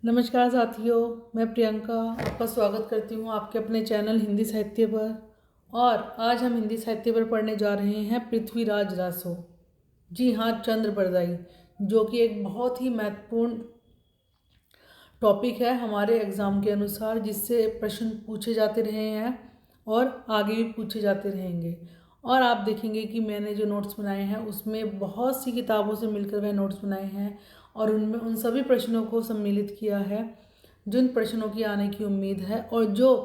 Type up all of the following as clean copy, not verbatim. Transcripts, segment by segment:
नमस्कार साथियों, मैं प्रियंका आपका स्वागत करती हूँ आपके अपने चैनल हिंदी साहित्य पर। और आज हम हिंदी साहित्य पर पढ़ने जा रहे हैं पृथ्वीराज रासो। जी हाँ, चंद्र बरदाई, जो कि एक बहुत ही महत्वपूर्ण टॉपिक है हमारे एग्ज़ाम के अनुसार, जिससे प्रश्न पूछे जाते रहे हैं और आगे भी पूछे जाते रहेंगे। और आप देखेंगे कि मैंने जो नोट्स बनाए हैं उसमें बहुत सी किताबों से मिलकर वह नोट्स बनाए हैं और उनमें उन सभी प्रश्नों को सम्मिलित किया है जिन प्रश्नों की आने की उम्मीद है और जो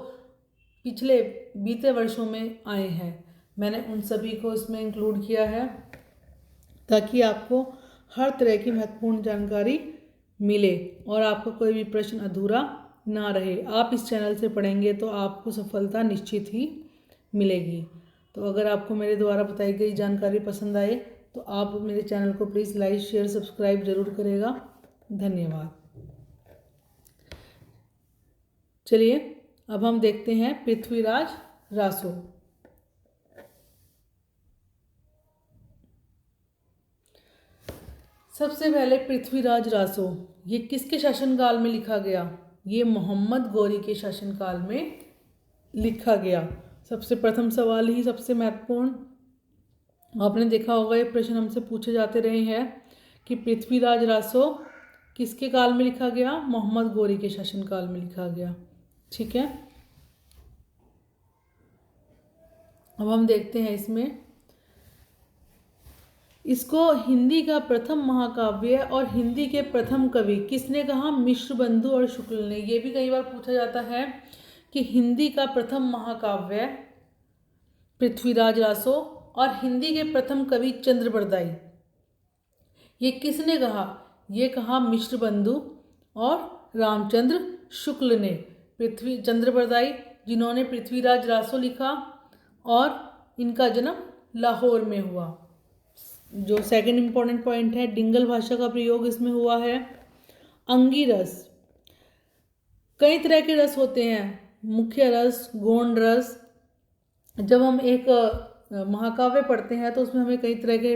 पिछले बीते वर्षों में आए हैं। मैंने उन सभी को इसमें इंक्लूड किया है ताकि आपको हर तरह की महत्वपूर्ण जानकारी मिले और आपका कोई भी प्रश्न अधूरा ना रहे। आप इस चैनल से पढ़ेंगे तो आपको सफलता निश्चित ही मिलेगी। तो अगर आपको मेरे द्वारा बताई गई जानकारी पसंद आए तो आप मेरे चैनल को प्लीज़ लाइक शेयर सब्सक्राइब जरूर करेगा। धन्यवाद। चलिए अब हम देखते हैं पृथ्वीराज रासो। सबसे पहले पृथ्वीराज रासो ये किसके शासनकाल में लिखा गया? ये मोहम्मद गौरी के शासनकाल में लिखा गया। सबसे प्रथम सवाल ही सबसे महत्वपूर्ण, आपने देखा होगा ये प्रश्न हमसे पूछे जाते रहे हैं कि पृथ्वीराज रासो किसके काल में लिखा गया? मोहम्मद गौरी के शासनकाल में लिखा गया। ठीक है, अब हम देखते हैं इसको हिंदी का प्रथम महाकाव्य और हिंदी के प्रथम कवि किसने कहा? मिश्र बंधु और शुक्ल ने। यह भी कई बार पूछा जाता है कि हिंदी का प्रथम महाकाव्य पृथ्वीराज रासो और हिंदी के प्रथम कवि चंद्र बरदाई, ये किसने कहा? ये कहा मिश्र बंधु और रामचंद्र शुक्ल ने। चंद्र बरदाई जिन्होंने पृथ्वीराज रासो लिखा और इनका जन्म लाहौर में हुआ। जो सेकंड इंपॉर्टेंट पॉइंट है, डिंगल भाषा का प्रयोग इसमें हुआ है। अंगी रस, कई तरह के रस होते हैं, मुख्य रस, गौण रस। जब हम एक महाकाव्य पढ़ते हैं तो उसमें हमें कई तरह के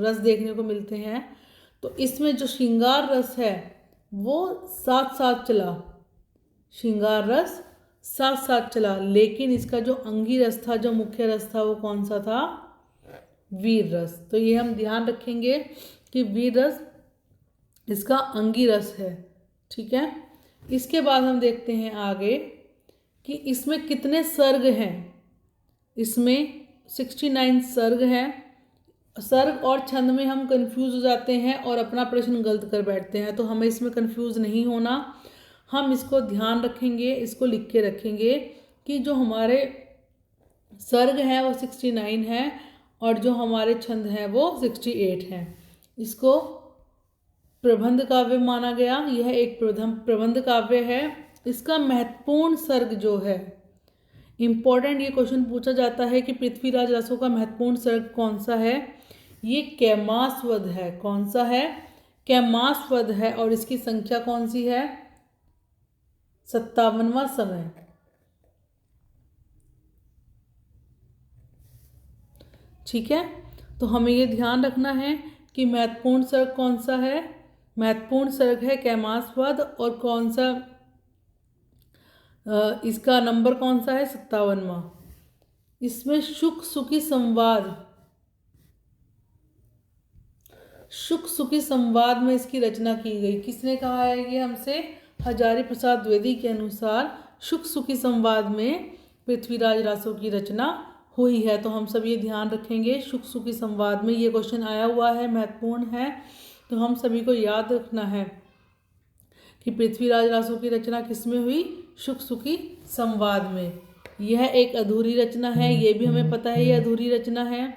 रस देखने को मिलते हैं। तो इसमें जो श्रृंगार रस है वो साथ साथ चला, श्रृंगार रस साथ साथ चला, लेकिन इसका जो अंगी रस था, जो मुख्य रस था, वो कौन सा था? वीर रस। तो ये हम ध्यान रखेंगे कि वीर रस इसका अंगी रस है। ठीक है, इसके बाद हम देखते हैं आगे कि इसमें कितने सर्ग हैं। इसमें 69 सर्ग हैं। सर्ग और छंद में हम कंफ्यूज हो जाते हैं और अपना प्रश्न गलत कर बैठते हैं, तो हमें इसमें कंफ्यूज नहीं होना। हम इसको ध्यान रखेंगे, इसको लिख के रखेंगे कि जो हमारे सर्ग हैं वो 69 हैं और जो हमारे छंद हैं वो 68 हैं। इसको प्रबंध काव्य माना गया। यह एक प्रबंध काव्य है। इसका महत्वपूर्ण सर्ग जो है, इम्पोर्टेंट ये क्वेश्चन पूछा जाता है कि पृथ्वीराज रासो का महत्वपूर्ण सर्ग कौन सा है? ये कैमासवध है। कौन सा है? कैमासवध है। और इसकी संख्या कौन सी है? 57वां समय। ठीक है, तो हमें ये ध्यान रखना है कि महत्वपूर्ण सर्ग कौन सा है। महत्वपूर्ण सर्ग है कैमासवध। और कौन सा इसका नंबर कौन सा है? 57वां। इसमें शुक सुखी संवाद, शुक सुखी संवाद में इसकी रचना की गई। किसने कहा है ये हमसे? हजारी प्रसाद द्विवेदी के अनुसार शुक सुखी संवाद में पृथ्वीराज रासो की रचना हुई है। तो हम सब ये ध्यान रखेंगे, शुक सुखी संवाद में ये क्वेश्चन आया हुआ है, महत्वपूर्ण है। तो हम सभी को याद रखना है कि पृथ्वीराज रासो की रचना किसमें हुई? शुक सुखी संवाद में। यह एक अधूरी रचना है, ये भी हमें पता है ये अधूरी रचना है।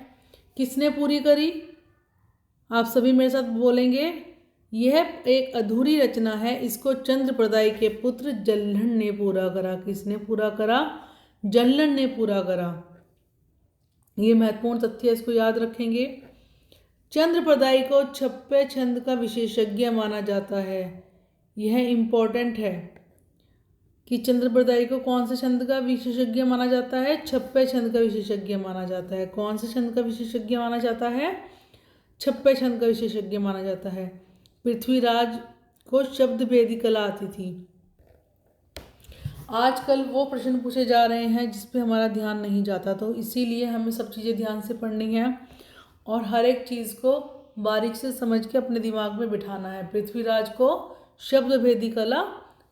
किसने पूरी करी? आप सभी मेरे साथ बोलेंगे, यह एक अधूरी रचना है, इसको चंद्र बरदाई के पुत्र जल्लण ने पूरा करा। किसने पूरा करा? जल्लण ने पूरा करा। ये महत्वपूर्ण तथ्य, इसको याद रखेंगे। चंद्र बरदाई को छप्पे छंद का विशेषज्ञ माना जाता है। यह इम्पोर्टेंट है कि चंद्र बरदाई को कौन से छंद का विशेषज्ञ माना जाता है? छप्पे छंद का विशेषज्ञ माना जाता है। कौन से छंद का विशेषज्ञ माना जाता है? छप्पे छंद का विशेषज्ञ माना जाता है। पृथ्वीराज को शब्द भेदी कला आती थी। आजकल वो प्रश्न पूछे जा रहे हैं जिस पे हमारा ध्यान नहीं जाता, तो इसीलिए हमें सब चीज़ें ध्यान से पढ़नी है और हर एक चीज़ को बारीक से समझ के अपने दिमाग में बिठाना है। पृथ्वीराज को शब्द भेदी कला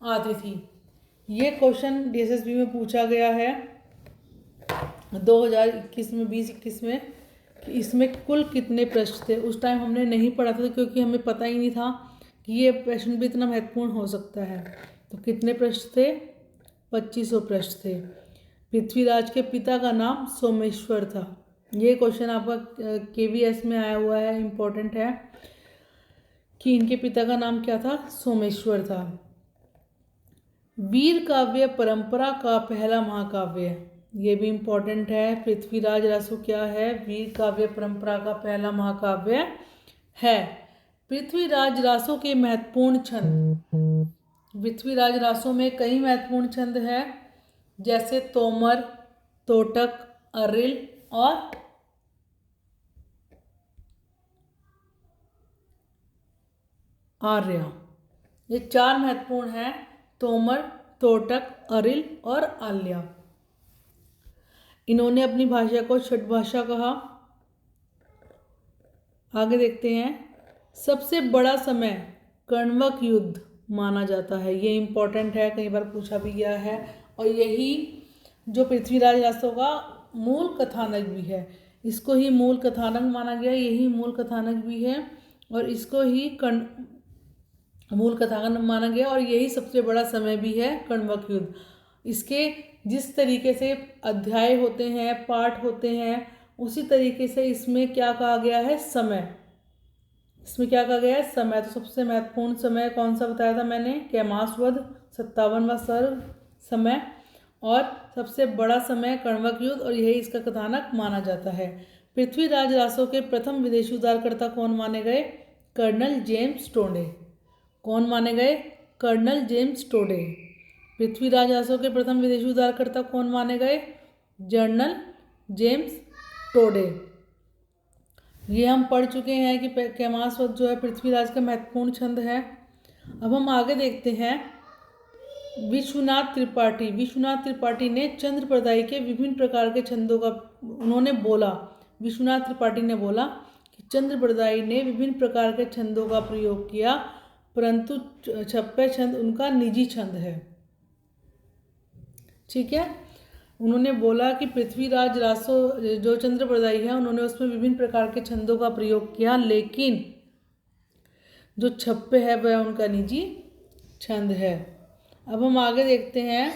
आती थी। ये क्वेश्चन DSSB में पूछा गया है 2021 में, 2021 में, कि इसमें कुल कितने प्रश्न थे। उस टाइम हमने नहीं पढ़ा था क्योंकि हमें पता ही नहीं था कि ये प्रश्न भी इतना महत्वपूर्ण हो सकता है। तो कितने प्रश्न थे? 2500 प्रश्न थे। पृथ्वीराज के पिता का नाम सोमेश्वर था। ये क्वेश्चन आपका KVS में आया हुआ है, इम्पोर्टेंट है कि इनके पिता का नाम क्या था? सोमेश्वर था। वीर काव्य परंपरा का पहला महाकाव्य, ये भी इम्पोर्टेंट है। पृथ्वीराज रासो क्या है? वीर काव्य परंपरा का पहला महाकाव्य है। पृथ्वीराज रासो के महत्वपूर्ण छंद, पृथ्वीराज रासो में कई महत्वपूर्ण छंद है, जैसे तोमर, तोटक, अरिल और आर्या। ये 4 महत्वपूर्ण हैं, तोमर, तोटक, अरिल और आल्या। इन्होंने अपनी भाषा को छठ भाषा कहा। आगे देखते हैं। सबसे बड़ा समय कण्वक युद्ध माना जाता है। ये इम्पोर्टेंट है, कई बार पूछा भी गया है और यही जो पृथ्वीराज रासो का मूल कथानक भी है। इसको ही मूल कथानक माना गया, यही मूल कथानक भी है और इसको ही मूल कथानक माना गया और यही सबसे बड़ा समय भी है, कण्वक युद्ध। इसके जिस तरीके से अध्याय होते हैं, पाठ होते हैं, उसी तरीके से इसमें क्या कहा गया है? समय। इसमें क्या कहा गया है? समय। तो सबसे महत्वपूर्ण समय कौन सा बताया था मैंने? कैमासवध, 57वां सर्ग समय, और सबसे बड़ा समय कण्वक युद्ध, और यही इसका कथानक माना जाता है। पृथ्वीराज रासो के प्रथम विदेशी उद्धारकर्ता कौन माने गए? कर्नल जेम्स टोडे। कौन माने गए? कर्नल जेम्स टोडे। पृथ्वीराज रासो के प्रथम विदेशी उद्धारकर्ता कौन माने गए? जनरल जेम्स टोडे। ये हम पढ़ चुके हैं कि कैमासवध जो है पृथ्वीराज का महत्वपूर्ण छंद है। अब हम आगे देखते हैं। विश्वनाथ त्रिपाठी, विश्वनाथ त्रिपाठी ने चंद्रप्रदायी के विभिन्न प्रकार के छंदों का, उन्होंने बोला, विश्वनाथ त्रिपाठी ने बोला कि चंद्रप्रदायी ने विभिन्न प्रकार के छंदों का प्रयोग किया, परंतु छप्पे छंद उनका निजी छंद है। ठीक है, उन्होंने बोला कि पृथ्वीराज रासो जो चंद्रप्रदायी है उन्होंने उसमें विभिन्न प्रकार के छंदों का प्रयोग किया, लेकिन जो छप्पे है वह उनका निजी छंद है। अब हम आगे देखते हैं।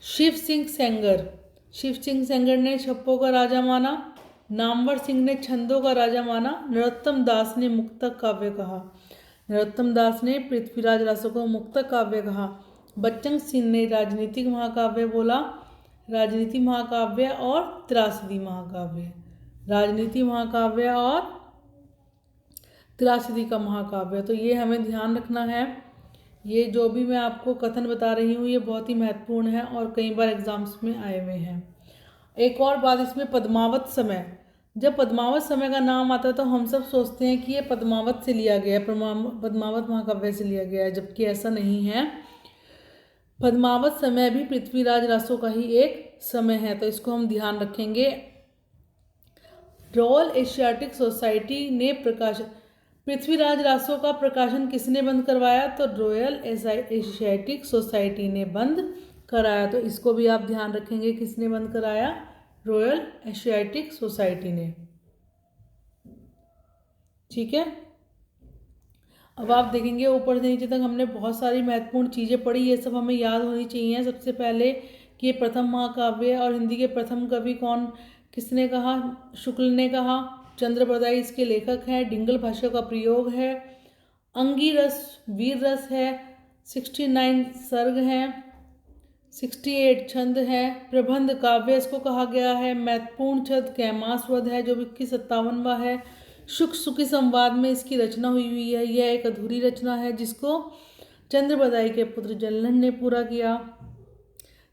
शिव सिंह सेंगर, शिव सिंह सेंगर ने छप्पों का राजा माना। नामवर सिंह ने छंदों का राजा माना। नरोत्तम दास ने मुक्तक काव्य कहा। नरोत्तम दास ने पृथ्वीराज रासो को मुक्तक काव्य कहा। बच्चन सिंह ने राजनीतिक महाकाव्य बोला, राजनीति महाकाव्य और त्रासदी महाकाव्य, राजनीति महाकाव्य और त्रासदी का महाकाव्य। तो ये हमें ध्यान रखना है। ये जो भी मैं आपको कथन बता रही हूँ ये बहुत ही महत्वपूर्ण है और कई बार एग्जाम्स में आए हुए हैं। एक और बात इसमें, पद्मावत समय। जब पद्मावत समय का नाम आता है तो हम सब सोचते हैं कि ये पद्मावत से लिया गया है, पद्मावत महाकाव्य से लिया गया है, जबकि ऐसा नहीं है। पद्मावत समय भी पृथ्वीराज रासो का ही एक समय है, तो इसको हम ध्यान रखेंगे। रॉयल एशियाटिक सोसाइटी ने प्रकाशन, पृथ्वीराज रासो का प्रकाशन किसने बंद करवाया? तो रॉयल एशियाटिक सोसाइटी ने बंद कराया। तो इसको भी आप ध्यान रखेंगे, किसने बंद कराया? रॉयल एशियाटिक सोसाइटी ने। ठीक है, अब आप देखेंगे ऊपर से नीचे तक हमने बहुत सारी महत्वपूर्ण चीज़ें पढ़ी, ये सब हमें याद होनी चाहिए। सबसे पहले कि प्रथम महाकाव्य और हिंदी के प्रथम कवि कौन, किसने कहा? शुक्ल ने कहा। चंद्रप्रदायी इसके लेखक हैं। डिंगल भाषा का प्रयोग है। अंगी रस वीर रस है। 69 सर्ग हैं। 68 छंद है। प्रबंध काव्य इसको कहा गया है। महत्वपूर्ण छंद कैमासवध है जो 51-57वां है। शुक सुखी संवाद में इसकी रचना हुई है। यह एक अधूरी रचना है जिसको चंद्रप्रदायी के पुत्र जलनन ने पूरा किया।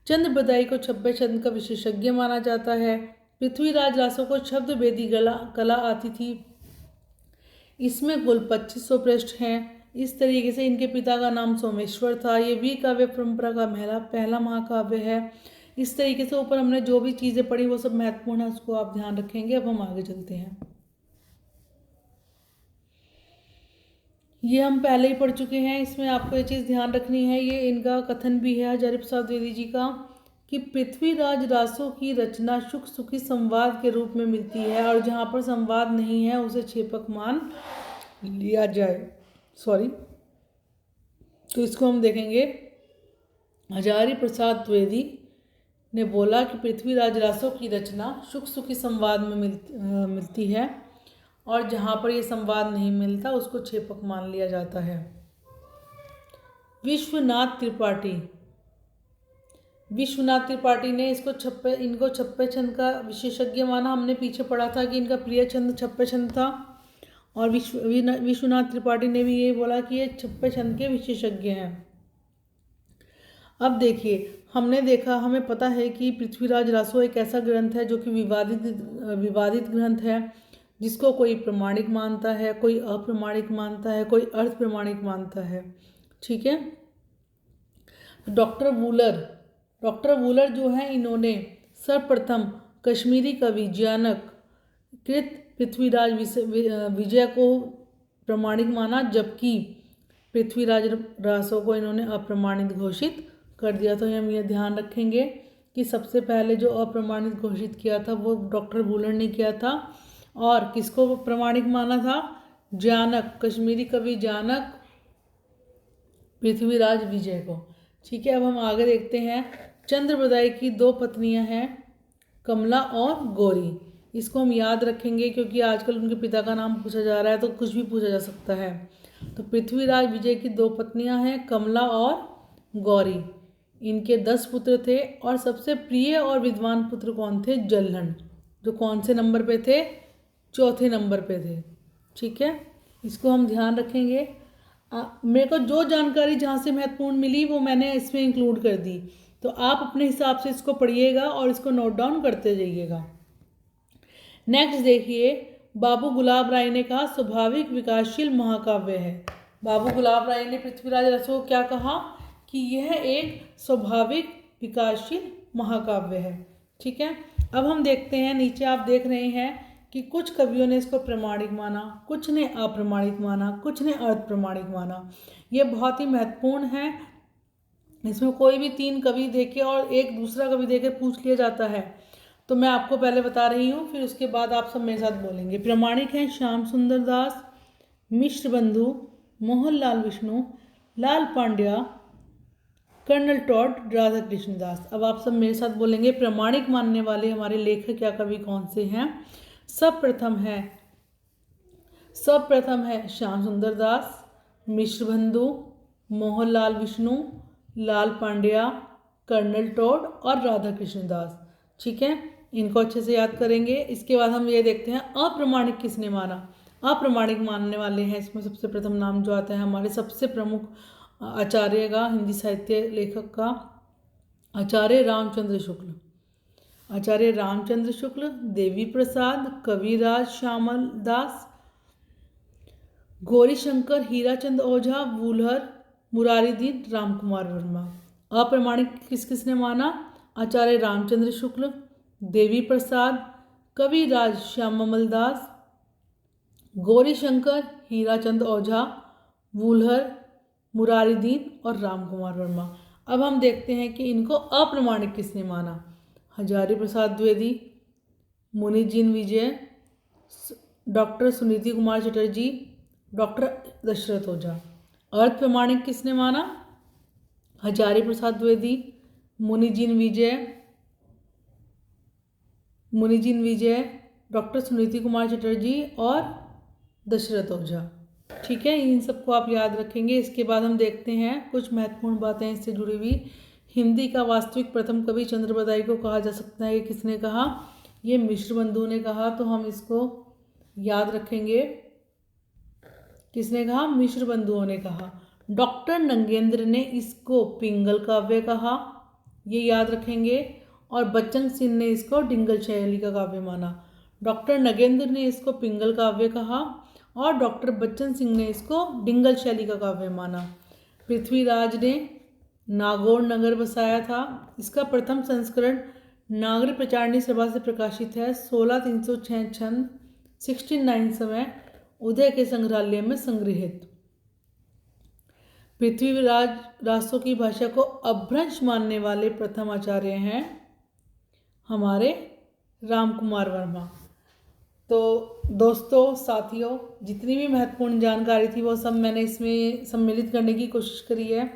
चंद्रप्रदायी को छप्पे छंद का विशेषज्ञ माना जाता है। पृथ्वीराज रासो को शब्द भेदी कला आती थी। इसमें कुल 2500 पृष्ठ हैं। इस तरीके से इनके पिता का नाम सोमेश्वर था। ये वीर काव्य परंपरा का पहला महाकाव्य है। इस तरीके से ऊपर हमने जो भी चीज़ें पढ़ी वो सब महत्वपूर्ण है, उसको आप ध्यान रखेंगे। अब हम आगे चलते हैं। ये हम पहले ही पढ़ चुके हैं, इसमें आपको ये चीज़ ध्यान रखनी है। ये इनका कथन भी है हजारी प्रसाद द्विवेदी जी का कि पृथ्वीराज रासों की रचना सुख सुखी संवाद के रूप में मिलती है और जहाँ पर संवाद नहीं है उसे छेपक मान लिया जाए। तो इसको हम देखेंगे। हजारी प्रसाद द्विवेदी ने बोला कि पृथ्वीराज रासों की रचना सुख सुखी संवाद में मिलती है और जहाँ पर यह संवाद नहीं मिलता उसको छेपक मान लिया जाता है। विश्वनाथ त्रिपाठी ने इनको छप्पे छंद का विशेषज्ञ माना। हमने पीछे पढ़ा था कि इनका प्रिय छंद छप्पे छंद था और विश्वनाथ त्रिपाठी ने भी यही बोला कि ये छप्पे छंद के विशेषज्ञ हैं। अब देखिए, हमें पता है कि पृथ्वीराज रासो एक ऐसा ग्रंथ है जो कि विवादित ग्रंथ है, जिसको कोई प्रमाणिक मानता है, कोई अप्रमाणिक मानता है, कोई अर्ध प्रमाणिक मानता है। ठीक है। डॉक्टर वूलर जो है, इन्होंने सर्वप्रथम कश्मीरी कवि जानक कृत पृथ्वीराज विजय को प्रमाणिक माना, जबकि पृथ्वीराज रासो को इन्होंने अप्रमाणित घोषित कर दिया। तो हम ये ध्यान रखेंगे कि सबसे पहले जो अप्रमाणित घोषित किया था वो डॉक्टर वूलर ने किया था। और किसको प्रमाणिक माना था? जानक, कश्मीरी कवि जानक पृथ्वीराज विजय को। ठीक है। अब हम आगे देखते हैं। चंद्रबदाई की 2 पत्नियां हैं, कमला और गौरी। इसको हम याद रखेंगे क्योंकि आजकल उनके पिता का नाम पूछा जा रहा है, तो कुछ भी पूछा जा सकता है। तो पृथ्वीराज विजय की 2 पत्नियां हैं, कमला और गौरी। इनके 10 पुत्र थे और सबसे प्रिय और विद्वान पुत्र कौन थे? जल्हन, जो कौन से नंबर पे थे? 4थे नंबर पे थे। ठीक है, इसको हम ध्यान रखेंगे। मेरे को जो जानकारी जहाँ से महत्वपूर्ण मिली वो मैंने इसमें इंक्लूड कर दी, तो आप अपने हिसाब से इसको पढ़िएगा और इसको नोट डाउन करते जाइएगा। नेक्स्ट देखिए, बाबू गुलाब राय ने कहा स्वाभाविक विकासशील महाकाव्य है। बाबू गुलाब राय ने पृथ्वीराज रासो को क्या कहा? कि यह एक स्वाभाविक विकासशील महाकाव्य है। ठीक है। अब हम देखते हैं, नीचे आप देख रहे हैं कि कुछ कवियों ने इसको प्रमाणिक माना, कुछ ने अप्रमाणिक माना, कुछ ने अर्ध प्रमाणिक माना। ये बहुत ही महत्वपूर्ण है। इसमें कोई भी 3 कवि देके और एक दूसरा कवि देके पूछ लिया जाता है, तो मैं आपको पहले बता रही हूँ, फिर उसके बाद आप सब मेरे साथ बोलेंगे। प्रमाणिक हैं श्याम सुंदर दास, मिश्र बंधु, मोहनलाल विष्णु, लाल पांड्या, कर्नल टॉड, राधा कृष्ण दास। अब आप सब मेरे साथ बोलेंगे प्रमाणिक मानने वाले हमारे लेखक या कवि कौन से हैं। सर्वप्रथम है श्याम सुंदर दास, मिश्र बंधु, मोहनलाल विष्णु, लाल पांड्या, कर्नल टॉड और राधा कृष्ण दास। ठीक है, इनको अच्छे से याद करेंगे। इसके बाद हम ये देखते हैं अप्रमाणिक किसने माना। अप्रमाणिक मानने वाले हैं, इसमें सबसे प्रथम नाम जो आता है हमारे सबसे प्रमुख आचार्य का, हिंदी साहित्य लेखक का, आचार्य रामचंद्र शुक्ल, देवी प्रसाद, कविराज श्यामल दास, गौरीशंकर, हीराचंद ओझा, वूलर, मुरारीदीन, रामकुमार वर्मा। अप्रमाणिक किसने माना? आचार्य रामचंद्र शुक्ल, देवी प्रसाद, कविराज श्यामल दास, गौरीशंकर, हीराचंद ओझा, वूलर, मुरारीदीन और रामकुमार वर्मा। अब हम देखते हैं कि इनको अप्रमाणिक किसने माना। हजारी प्रसाद द्विवेदी, मुनिजीन विजय, डॉक्टर सुनीति कुमार चटर्जी, डॉक्टर दशरथ ओझा। अर्ध प्रमाणिक किसने माना? हजारी प्रसाद द्विवेदी, मुनिजीन विजय, डॉक्टर सुनीति कुमार चटर्जी और दशरथ ओझा। ठीक है, इन सबको आप याद रखेंगे। इसके बाद हम देखते हैं कुछ महत्वपूर्ण बातें इससे जुड़ी हुई। हिंदी का वास्तविक प्रथम कवि चंद्रबदाई को कहा जा सकता है। किसने कहा? ये मिश्र बंधु ने कहा, तो हम इसको याद रखेंगे। किसने कहा? मिश्र बंधुओं ने कहा। डॉक्टर नंगेंद्र ने इसको पिंगल काव्य कहा, ये याद रखेंगे। और बच्चन सिंह ने इसको डिंगल शैली का काव्य माना। डॉक्टर नगेंद्र ने इसको पिंगल काव्य कहा और डॉक्टर बच्चन सिंह ने इसको डिंगल शैली का काव्य माना। पृथ्वीराज ने नागौर नगर बसाया था। इसका प्रथम संस्करण नागरी प्रचारणी सभा से प्रकाशित है। 16,306 छंद, 69 समय, उदय के संग्रहालय में संग्रहित। पृथ्वीराज रासों की भाषा को अपभ्रंश मानने वाले प्रथम आचार्य हैं हमारे रामकुमार वर्मा। तो दोस्तों, साथियों, जितनी भी महत्वपूर्ण जानकारी थी वो सब मैंने इसमें सम्मिलित करने की कोशिश करी है।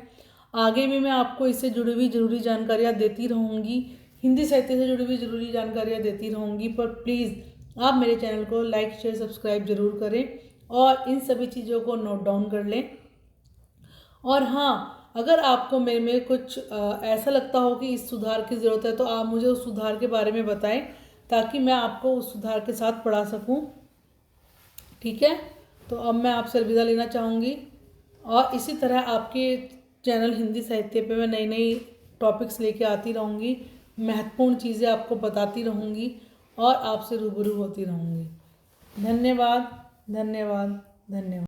आगे भी मैं आपको इससे जुड़ी हुई ज़रूरी जानकारियाँ देती रहूँगी, हिंदी साहित्य से जुड़ी हुई ज़रूरी जानकारियाँ देती रहूँगी। पर प्लीज़ आप मेरे चैनल को लाइक शेयर सब्सक्राइब ज़रूर करें और इन सभी चीज़ों को नोट डाउन कर लें। और हाँ, अगर आपको मेरे में कुछ ऐसा लगता हो कि इस सुधार की ज़रूरत है तो आप मुझे उस सुधार के बारे में बताएं, ताकि मैं आपको उस सुधार के साथ पढ़ा सकूं। ठीक है, तो अब मैं आपसे अलविदा लेना चाहूँगी और इसी तरह आपके चैनल हिंदी साहित्य पे मैं नई नई टॉपिक्स लेके आती रहूँगी, महत्वपूर्ण चीज़ें आपको बताती रहूँगी और आपसे रूबरू होती रहूँगी। धन्यवाद, धन्यवाद, धन्यवाद।